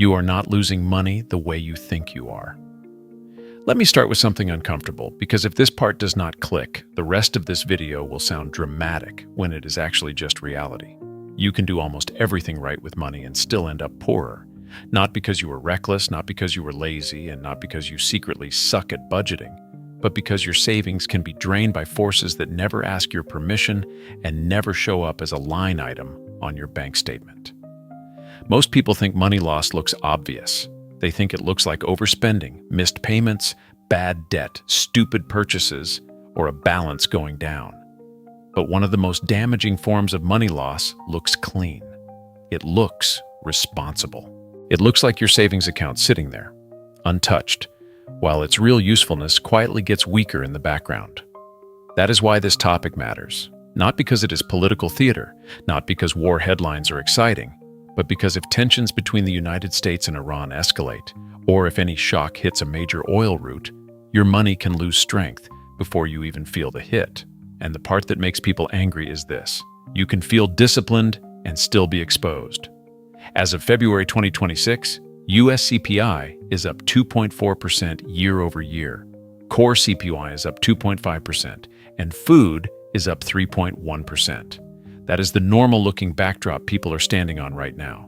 You are not losing money the way you think you are. Let me start with something uncomfortable, because if this part does not click, the rest of this video will sound dramatic when it is actually just reality. You can do almost everything right with money and still end up poorer. Not because you were reckless, not because you were lazy, and not because you secretly suck at budgeting, but because your savings can be drained by forces that never ask your permission and never show up as a line item on your bank statement. Most people think money loss looks obvious. They think it looks like overspending, missed payments, bad debt, stupid purchases, or a balance going down. But one of the most damaging forms of money loss looks clean. It looks responsible. It looks like your savings account sitting there, untouched, while its real usefulness quietly gets weaker in the background. That is why this topic matters. Not because it is political theater, not because war headlines are exciting, but because if tensions between the United States and Iran escalate, or if any shock hits a major oil route, your money can lose strength before you even feel the hit. And the part that makes people angry is this: you can feel disciplined and still be exposed. As of February 2026, US CPI is up 2.4% year over year. Core CPI is up 2.5%, and food is up 3.1%. That is the normal-looking backdrop people are standing on right now.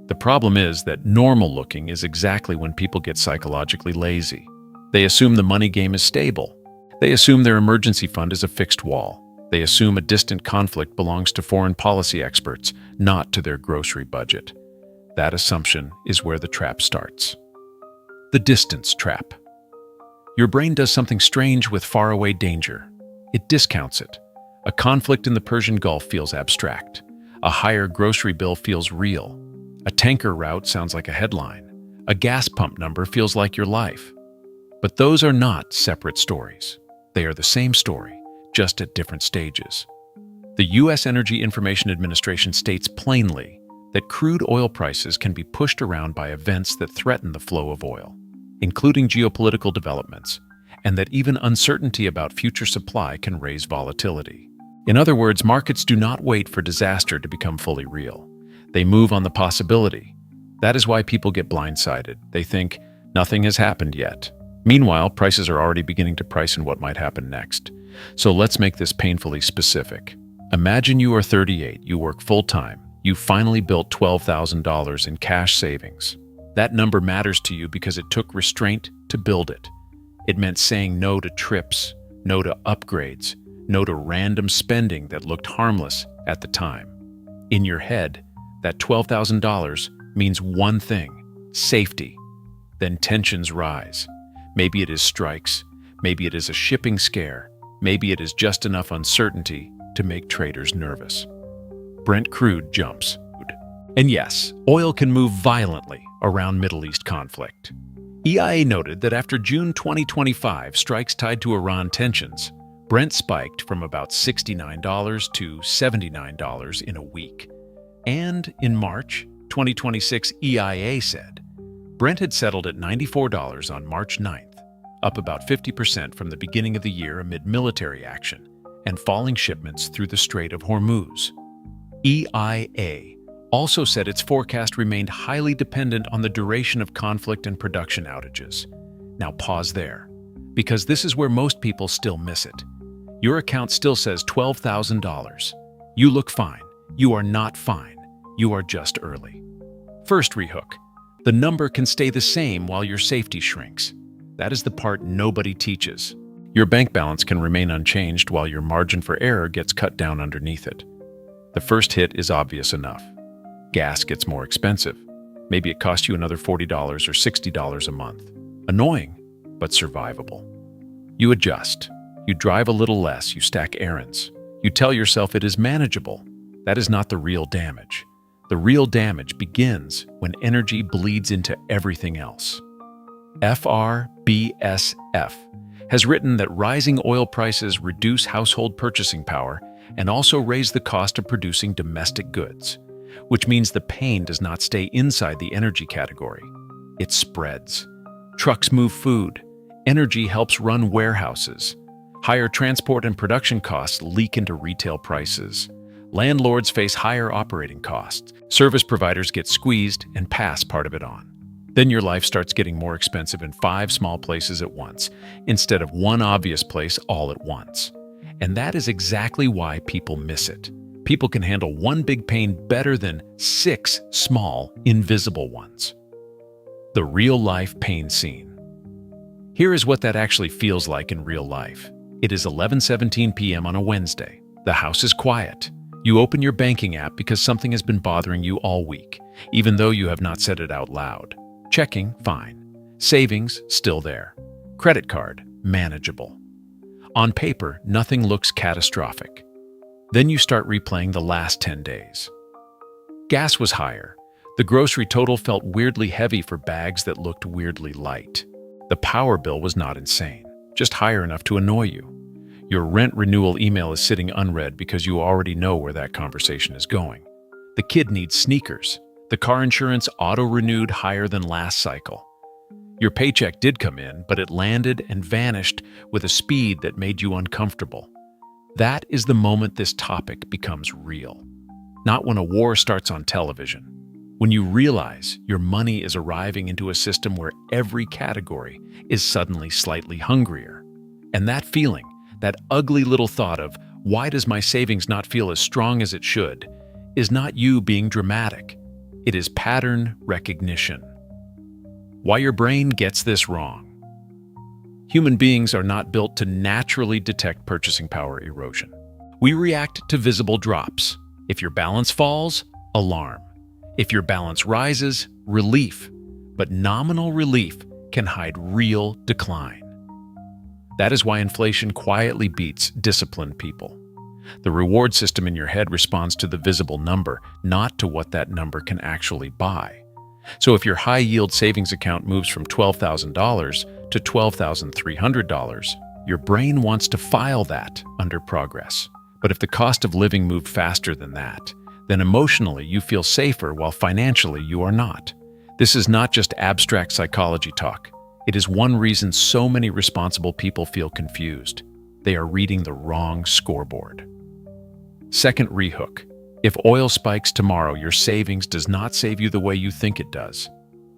The problem is that normal-looking is exactly when people get psychologically lazy. They assume the money game is stable. They assume their emergency fund is a fixed wall. They assume a distant conflict belongs to foreign policy experts, not to their grocery budget. That assumption is where the trap starts. The distance trap. Your brain does something strange with faraway danger. It discounts it. A conflict in the Persian Gulf feels abstract. A higher grocery bill feels real. A tanker route sounds like a headline. A gas pump number feels like your life. But those are not separate stories. They are the same story, just at different stages. The U.S. Energy Information Administration states plainly that crude oil prices can be pushed around by events that threaten the flow of oil, including geopolitical developments, and that even uncertainty about future supply can raise volatility. In other words, markets do not wait for disaster to become fully real. They move on the possibility. That is why people get blindsided. They think nothing has happened yet. Meanwhile, prices are already beginning to price in what might happen next. So let's make this painfully specific. Imagine you are 38, you work full-time, you finally built $12,000 in cash savings. That number matters to you because it took restraint to build it. It meant saying no to trips, no to upgrades, no to random spending that looked harmless at the time. In your head, that $12,000 means one thing: safety. Then tensions rise. Maybe it is strikes, maybe it is a shipping scare, maybe it is just enough uncertainty to make traders nervous. Brent crude jumps. And yes, oil can move violently around Middle East conflict. EIA noted that after June 2025 strikes tied to Iran tensions, Brent spiked from about $69 to $79 in a week. And in March 2026, EIA said Brent had settled at $94 on March 9th, up about 50% from the beginning of the year amid military action and falling shipments through the Strait of Hormuz. EIA also said its forecast remained highly dependent on the duration of conflict and production outages. Now pause there, because this is where most people still miss it. Your account still says $12,000. You look fine. You are not fine. You are just early. First rehook. The number can stay the same while your safety shrinks. That is the part nobody teaches. Your bank balance can remain unchanged while your margin for error gets cut down underneath it. The first hit is obvious enough. Gas gets more expensive. Maybe it costs you another $40 or $60 a month. Annoying, but survivable. You adjust. You drive a little less. You stack errands. You tell yourself it is manageable. That is not the real damage. The real damage begins when energy bleeds into everything else. FRBSF has written that rising oil prices reduce household purchasing power and also raise the cost of producing domestic goods, which means the pain does not stay inside the energy category. It spreads. Trucks move food. Energy helps run warehouses. Higher transport and production costs leak into retail prices. Landlords face higher operating costs. Service providers get squeezed and pass part of it on. Then your life starts getting more expensive in 5 small places at once, instead of one obvious place all at once. And that is exactly why people miss it. People can handle one big pain better than 6 small, invisible ones. The real-life pain scene. Here is what that actually feels like in real life. It is 11:17 p.m. on a Wednesday. The house is quiet. You open your banking app because something has been bothering you all week, even though you have not said it out loud. Checking, fine. Savings, still there. Credit card, manageable. On paper, nothing looks catastrophic. Then you start replaying the last 10 days. Gas was higher. The grocery total felt weirdly heavy for bags that looked weirdly light. The power bill was not insane, just higher enough to annoy you. Your rent renewal email is sitting unread because you already know where that conversation is going. The kid needs sneakers. The car insurance auto-renewed higher than last cycle. Your paycheck did come in, but it landed and vanished with a speed that made you uncomfortable. That is the moment this topic becomes real. Not when a war starts on television. When you realize your money is arriving into a system where every category is suddenly slightly hungrier. And that feeling, that ugly little thought of, why does my savings not feel as strong as it should, is not you being dramatic. It is pattern recognition. Why your brain gets this wrong. Human beings are not built to naturally detect purchasing power erosion. We react to visible drops. If your balance falls, alarm. If your balance rises, relief. But nominal relief can hide real decline. That is why inflation quietly beats disciplined people. The reward system in your head responds to the visible number, not to what that number can actually buy. So if your high-yield savings account moves from $12,000 to $12,300, your brain wants to file that under progress. But if the cost of living moved faster than that, then emotionally you feel safer while financially you are not. This is not just abstract psychology talk. It is one reason so many responsible people feel confused. They are reading the wrong scoreboard. Second rehook. If oil spikes tomorrow, your savings does not save you the way you think it does.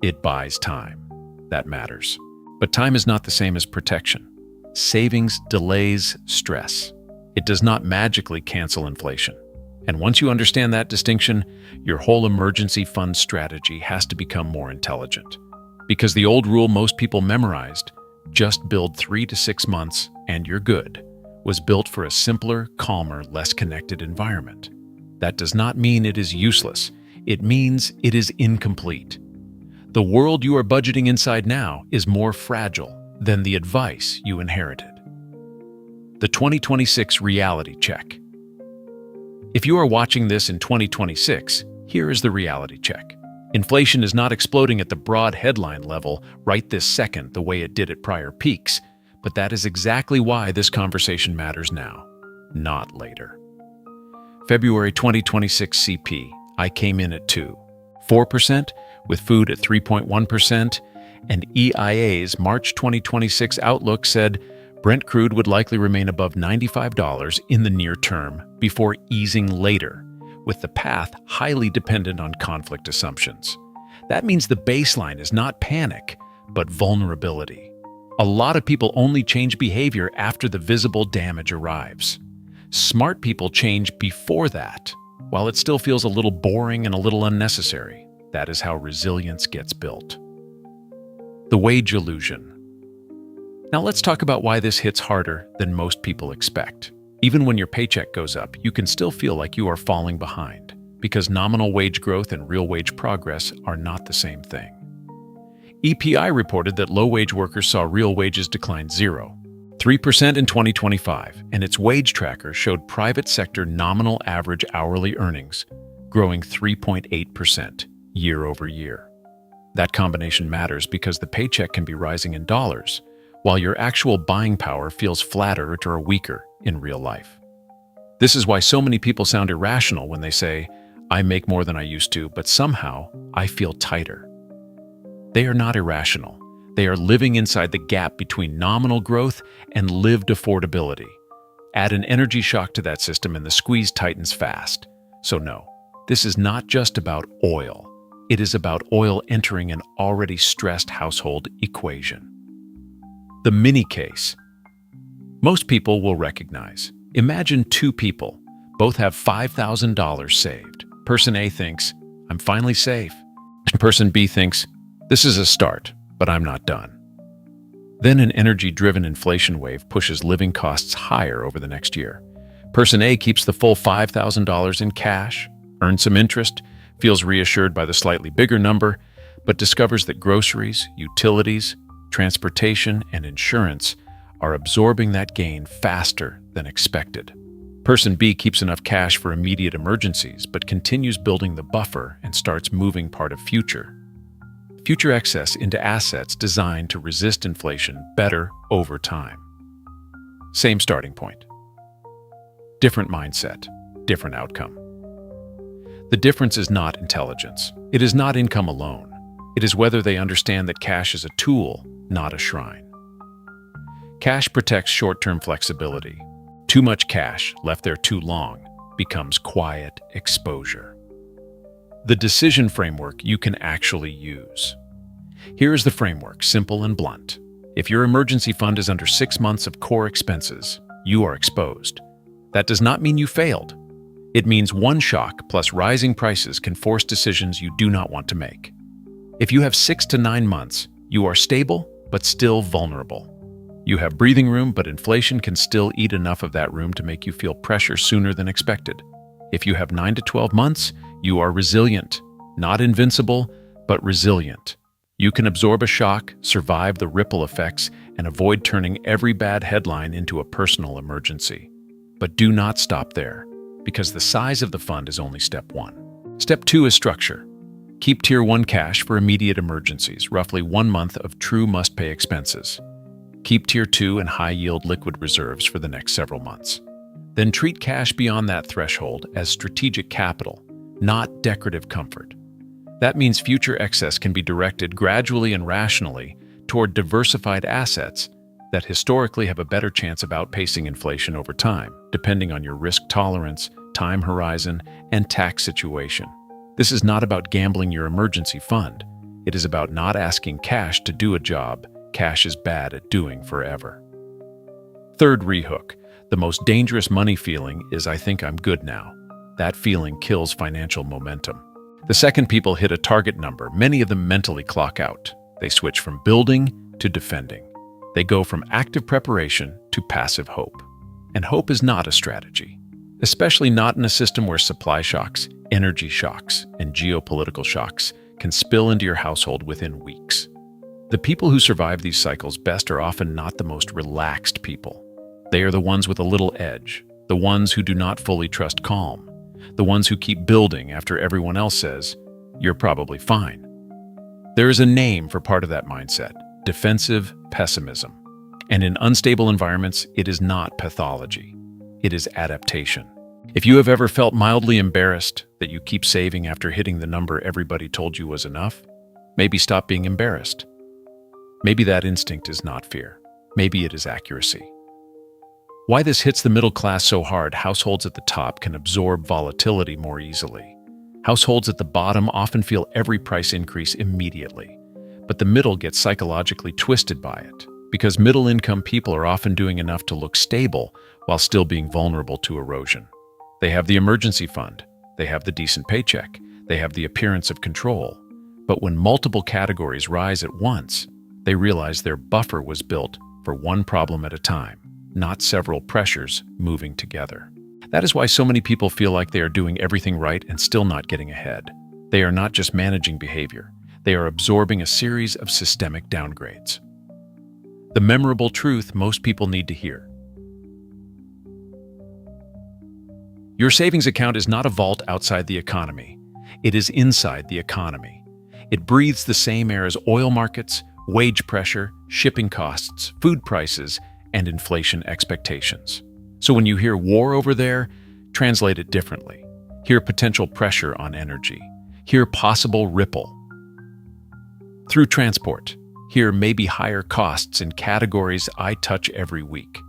It buys time. That matters. But time is not the same as protection. Savings delays stress. It does not magically cancel inflation. And once you understand that distinction, your whole emergency fund strategy has to become more intelligent. Because the old rule most people memorized, just build 3 to 6 months and you're good, was built for a simpler, calmer, less connected environment. That does not mean it is useless. It means it is incomplete. The world you are budgeting inside now is more fragile than the advice you inherited. The 2026 reality check. If you are watching this in 2026, here is the reality check. Inflation is not exploding at the broad headline level right this second the way it did at prior peaks, but that is exactly why this conversation matters now, not later. February 2026 CP, I came in at 2.4%, with food at 3.1%, and EIA's March 2026 outlook said Brent crude would likely remain above $95 in the near term before easing later, with the path highly dependent on conflict assumptions. That means the baseline is not panic, but vulnerability. A lot of people only change behavior after the visible damage arrives. Smart people change before that, while it still feels a little boring and a little unnecessary. That is how resilience gets built. The wage illusion. Now let's talk about why this hits harder than most people expect. Even when your paycheck goes up, you can still feel like you are falling behind, because nominal wage growth and real wage progress are not the same thing. EPI reported that low-wage workers saw real wages decline 0.3% in 2025, and its wage tracker showed private sector nominal average hourly earnings growing 3.8% year over year. That combination matters because the paycheck can be rising in dollars, while your actual buying power feels flatter or weaker in real life. This is why so many people sound irrational when they say, I make more than I used to, but somehow I feel tighter. They are not irrational. They are living inside the gap between nominal growth and lived affordability. Add an energy shock to that system and the squeeze tightens fast. So no, this is not just about oil. It is about oil entering an already stressed household equation. The mini case. Most people will recognize. Imagine two people. Both have $5,000 saved. Person A thinks, I'm finally safe. Person B thinks, this is a start, but I'm not done. Then an energy-driven inflation wave pushes living costs higher over the next year. Person A keeps the full $5,000 in cash, earns some interest, feels reassured by the slightly bigger number, but discovers that groceries, utilities, transportation, and insurance are absorbing that gain faster than expected. Person B keeps enough cash for immediate emergencies, but continues building the buffer and starts moving part of future excess into assets designed to resist inflation better over time. Same starting point. Different mindset, different outcome. The difference is not intelligence. It is not income alone. It is whether they understand that cash is a tool, not a shrine. Cash protects short-term flexibility. Too much cash, left there too long, becomes quiet exposure. The decision framework you can actually use. Here is the framework, simple and blunt. If your emergency fund is under 6 months of core expenses, you are exposed. That does not mean you failed. It means one shock plus rising prices can force decisions you do not want to make. If you have 6 to 9 months, you are stable but still vulnerable. You have breathing room, but inflation can still eat enough of that room to make you feel pressure sooner than expected. If you have 9 to 12 months, you are resilient. Not invincible, but resilient. You can absorb a shock, survive the ripple effects, and avoid turning every bad headline into a personal emergency. But do not stop there, because the size of the fund is only step 1. Step 2 is structure. Keep Tier 1 cash for immediate emergencies, roughly 1 month of true must-pay expenses. Keep Tier 2 and high-yield liquid reserves for the next several months. Then treat cash beyond that threshold as strategic capital, not decorative comfort. That means future excess can be directed gradually and rationally toward diversified assets that historically have a better chance of outpacing inflation over time, depending on your risk tolerance, time horizon, and tax situation. This is not about gambling your emergency fund. It is about not asking cash to do a job cash is bad at doing forever. Third rehook. The most dangerous money feeling is I think I'm good now. That feeling kills financial momentum. The second people hit a target number, many of them mentally clock out. They switch from building to defending. They go from active preparation to passive hope. And hope is not a strategy, especially not in a system where supply shocks, energy shocks, and geopolitical shocks can spill into your household within weeks. The people who survive these cycles best are often not the most relaxed people. They are the ones with a little edge, the ones who do not fully trust calm, the ones who keep building after everyone else says, "You're probably fine." There is a name for part of that mindset: defensive pessimism. And in unstable environments, it is not pathology. It is adaptation. If you have ever felt mildly embarrassed that you keep saving after hitting the number everybody told you was enough, maybe stop being embarrassed. Maybe that instinct is not fear. Maybe it is accuracy. Why this hits the middle class so hard: households at the top can absorb volatility more easily. Households at the bottom often feel every price increase immediately, but the middle gets psychologically twisted by it, because middle-income people are often doing enough to look stable while still being vulnerable to erosion. They have the emergency fund, they have the decent paycheck, they have the appearance of control, but when multiple categories rise at once, they realize their buffer was built for one problem at a time, not several pressures moving together. That is why so many people feel like they are doing everything right and still not getting ahead. They are not just managing behavior, they are absorbing a series of systemic downgrades. The memorable truth most people need to hear. Your savings account is not a vault outside the economy. It is inside the economy. It breathes the same air as oil markets, wage pressure, shipping costs, food prices, and inflation expectations. So when you hear war over there, translate it differently. Hear potential pressure on energy. Hear possible ripple. Through transport, hear maybe higher costs in categories I touch every week.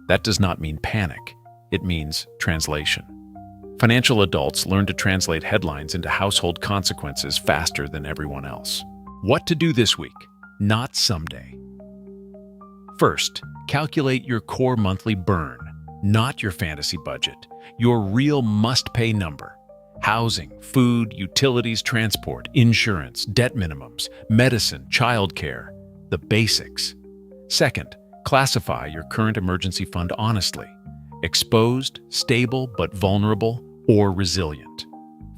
That does not mean panic. It means translation. Financial adults learn to translate headlines into household consequences faster than everyone else. What to do this week, not someday. First, calculate your core monthly burn, not your fantasy budget, your real must-pay number. Housing, food, utilities, transport, insurance, debt minimums, medicine, childcare, the basics. Second, classify your current emergency fund honestly. Exposed, stable but vulnerable, or resilient.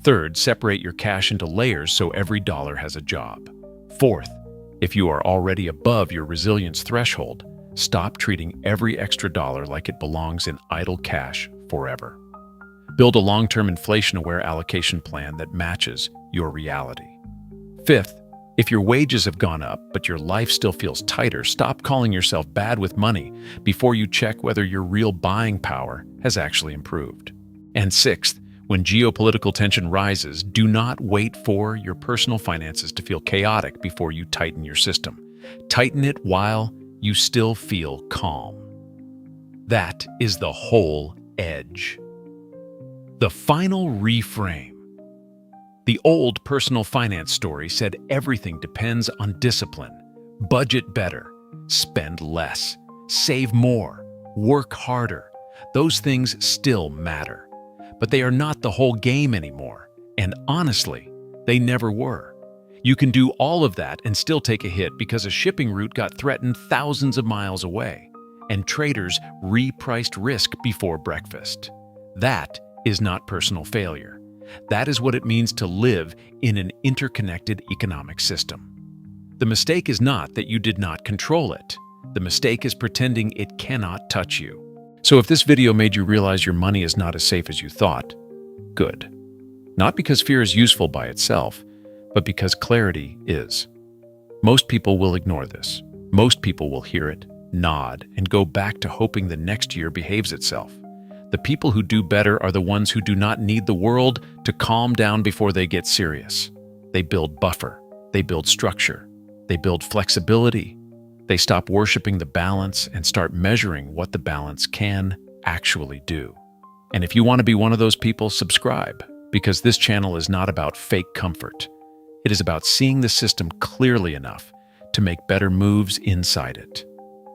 Third, separate your cash into layers so every dollar has a job. Fourth, if you are already above your resilience threshold, stop treating every extra dollar like it belongs in idle cash forever. Build a long-term inflation-aware allocation plan that matches your reality. Fifth, if your wages have gone up but your life still feels tighter, stop calling yourself bad with money before you check whether your real buying power has actually improved. And sixth, when geopolitical tension rises, do not wait for your personal finances to feel chaotic before you tighten your system. Tighten it while you still feel calm. That is the whole edge. The final reframe. The old personal finance story said everything depends on discipline. Budget better, spend less, save more, work harder. Those things still matter. But they are not the whole game anymore, and honestly, they never were. You can do all of that and still take a hit because a shipping route got threatened thousands of miles away, and traders repriced risk before breakfast. That is not personal failure. That is what it means to live in an interconnected economic system. The mistake is not that you did not control it. The mistake is pretending it cannot touch you. So if this video made you realize your money is not as safe as you thought, good. Not because fear is useful by itself, but because clarity is. Most people will ignore this. Most people will hear it, nod, and go back to hoping the next year behaves itself. The people who do better are the ones who do not need the world to calm down before they get serious. They build buffer. They build structure. They build flexibility. They stop worshiping the balance and start measuring what the balance can actually do. And if you want to be one of those people, subscribe, because this channel is not about fake comfort. It is about seeing the system clearly enough to make better moves inside it.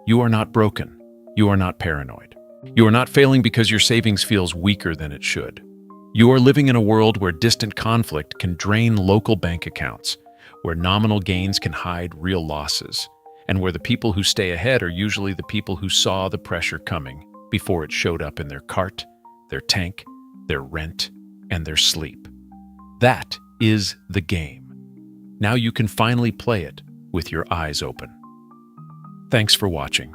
You are not broken. You are not paranoid. You are not failing because your savings feels weaker than it should. You are living in a world where distant conflict can drain local bank accounts, where nominal gains can hide real losses, and where the people who stay ahead are usually the people who saw the pressure coming before it showed up in their cart, their tank, their rent, and their sleep. That is the game. Now you can finally play it with your eyes open. Thanks for watching.